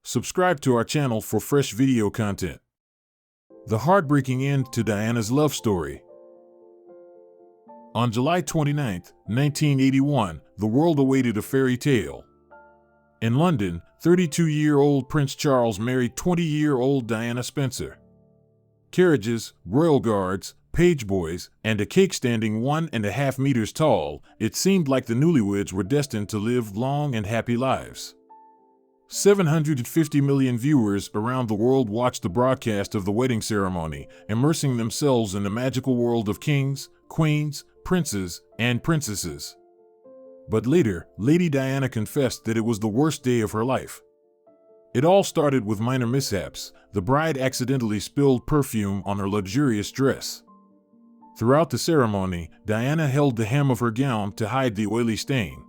Subscribe to our channel for fresh video content. The heartbreaking end to Diana's love story. On July 29, 1981, the world awaited a fairy tale. In London, 32-year-old Prince Charles married 20-year-old Diana Spencer. Carriages, royal guards, page boys, and a cake standing 1.5 meters tall, it seemed like the newlyweds were destined to live long and happy lives. 750 million viewers around the world watched the broadcast of the wedding ceremony, immersing themselves in the magical world of kings, queens, princes, and princesses. But later, Lady Diana confessed that it was the worst day of her life. It all started with minor mishaps. The bride accidentally spilled perfume on her luxurious dress. Throughout the ceremony, Diana held the hem of her gown to hide the oily stain.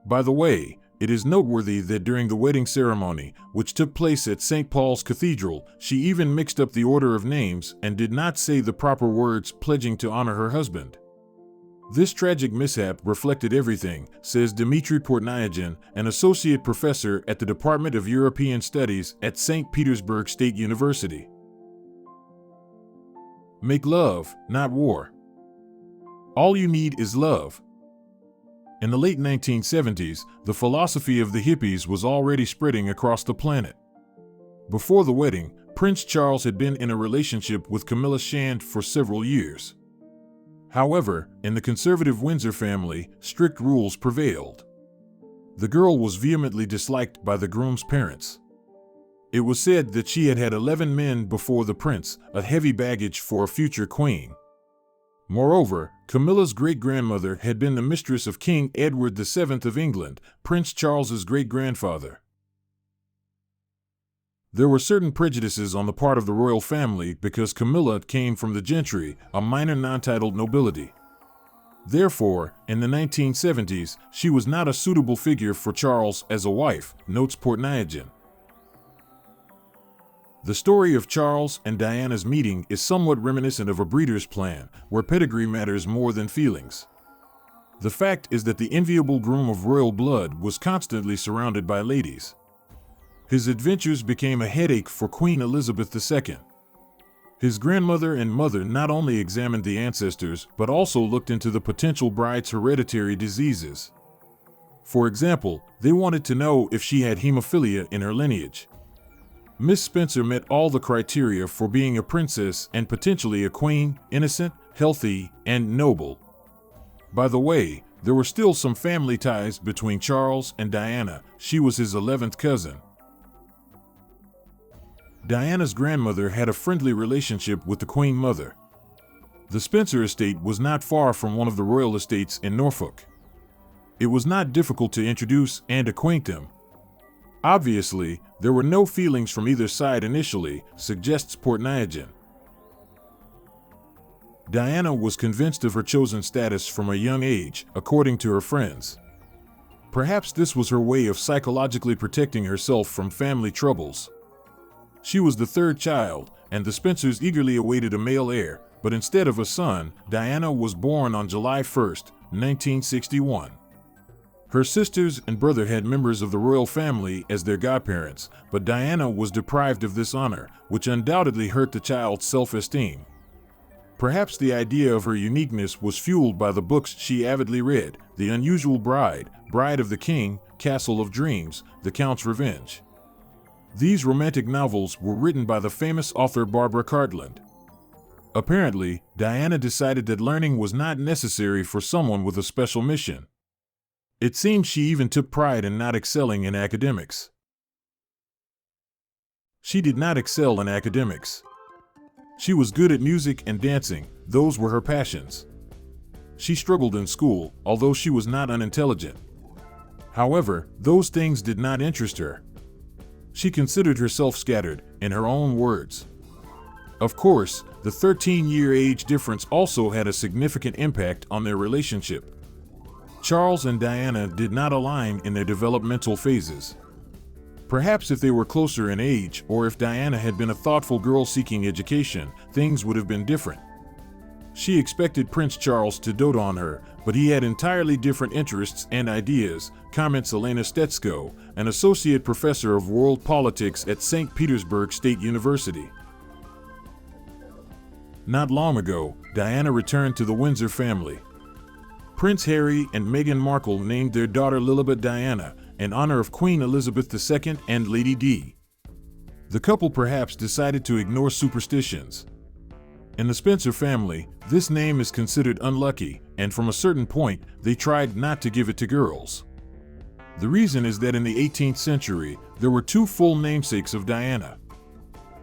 By the way, it is noteworthy that during the wedding ceremony, which took place at St. Paul's Cathedral, she even mixed up the order of names and did not say the proper words, pledging to honor her husband. This tragic mishap reflected everything, says Dmitry Portnyagan, an associate professor at the Department of European Studies at St. Petersburg State University. Make love, not war. All you need is love. In the late 1970s, the philosophy of the hippies was already spreading across the planet. Before the wedding, Prince Charles had been in a relationship with Camilla Shand for several years. However, in the conservative Windsor family, strict rules prevailed. The girl was vehemently disliked by the groom's parents. It was said that she had had 11 men before the prince, a heavy baggage for a future queen. Moreover, Camilla's great-grandmother had been the mistress of King Edward VII of England, Prince Charles's great-grandfather. There were certain prejudices on the part of the royal family because Camilla came from the gentry, a minor non-titled nobility. Therefore, in the 1970s, she was not a suitable figure for Charles as a wife, notes Portnyagan. The story of Charles and Diana's meeting is somewhat reminiscent of a breeder's plan, where pedigree matters more than feelings. The fact is that the enviable groom of royal blood was constantly surrounded by ladies. His adventures became a headache for Queen Elizabeth II. His grandmother and mother not only examined the ancestors, but also looked into the potential bride's hereditary diseases. For example, they wanted to know if she had hemophilia in her lineage. Miss Spencer met all the criteria for being a princess and potentially a queen: innocent, healthy, and noble. By the way, there were still some family ties between Charles and Diana. She was his 11th cousin. Diana's grandmother had a friendly relationship with the Queen Mother. The Spencer estate was not far from one of the royal estates in Norfolk. It was not difficult to introduce and acquaint them. Obviously, there were no feelings from either side initially, suggests Portnyagan. Diana was convinced of her chosen status from a young age, according to her friends. Perhaps this was her way of psychologically protecting herself from family troubles. She was the third child, and the Spencers eagerly awaited a male heir, but instead of a son, Diana was born on July 1, 1961. Her sisters and brother had members of the royal family as their godparents, but Diana was deprived of this honor, which undoubtedly hurt the child's self-esteem. Perhaps the idea of her uniqueness was fueled by the books she avidly read: The Unusual Bride, Bride of the King, Castle of Dreams, The Count's Revenge. These romantic novels were written by the famous author Barbara Cartland. Apparently, Diana decided that learning was not necessary for someone with a special mission. It seems she even took pride in not excelling in academics. She did not excel in academics. She was good at music and dancing; those were her passions. She struggled in school, although she was not unintelligent. However, those things did not interest her. She considered herself scattered, in her own words. Of course, the 13-year age difference also had a significant impact on their relationship. Charles and Diana did not align in their developmental phases. Perhaps if they were closer in age, or if Diana had been a thoughtful girl seeking education, things would have been different. She expected Prince Charles to dote on her, but he had entirely different interests and ideas, comments Elena Stetsko, an associate professor of world politics at St. Petersburg State University. Not long ago, Diana returned to the Windsor family. Prince Harry and Meghan Markle named their daughter Lilibet Diana, in honor of Queen Elizabeth II and Lady Di. The couple perhaps decided to ignore superstitions. In the Spencer family, this name is considered unlucky, and from a certain point, they tried not to give it to girls. The reason is that in the 18th century, there were two full namesakes of Diana.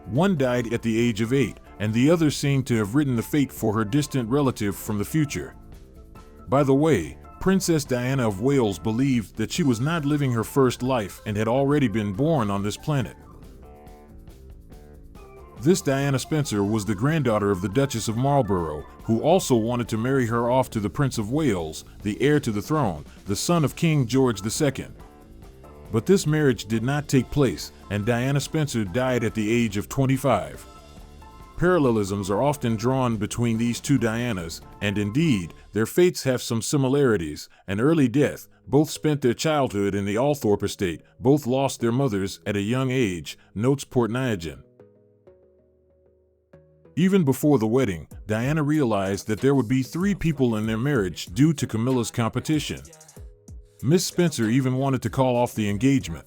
One died at the age of 8, and the other seemed to have written the fate for her distant relative from the future. By the way, Princess Diana of Wales believed that she was not living her first life and had already been born on this planet. This Diana Spencer was the granddaughter of the Duchess of Marlborough, who also wanted to marry her off to the Prince of Wales, the heir to the throne, the son of King George II. But this marriage did not take place, and Diana Spencer died at the age of 25. Parallelisms are often drawn between these two Dianas, and indeed, their fates have some similarities. An early death, both spent their childhood in the Althorpe estate, both lost their mothers at a young age, notes Portniagen. Even before the wedding, Diana realized that there would be 3 people in their marriage due to Camilla's competition. Miss Spencer even wanted to call off the engagement.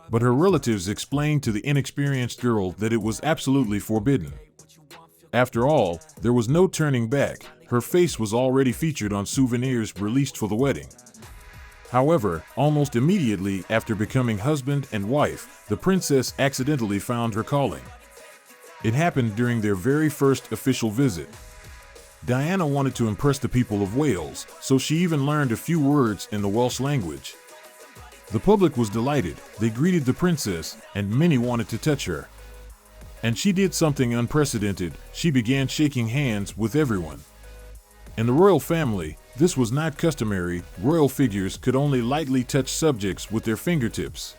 But her relatives explained to the inexperienced girl that it was absolutely forbidden. After all, there was no turning back. Her face was already featured on souvenirs released for the wedding. However, almost immediately after becoming husband and wife, the princess accidentally found her calling. It happened during their very first official visit. Diana wanted to impress the people of Wales, so she even learned a few words in the Welsh language. The public was delighted, they greeted the princess, and many wanted to touch her. And she did something unprecedented, she began shaking hands with everyone. In the royal family, this was not customary, royal figures could only lightly touch subjects with their fingertips.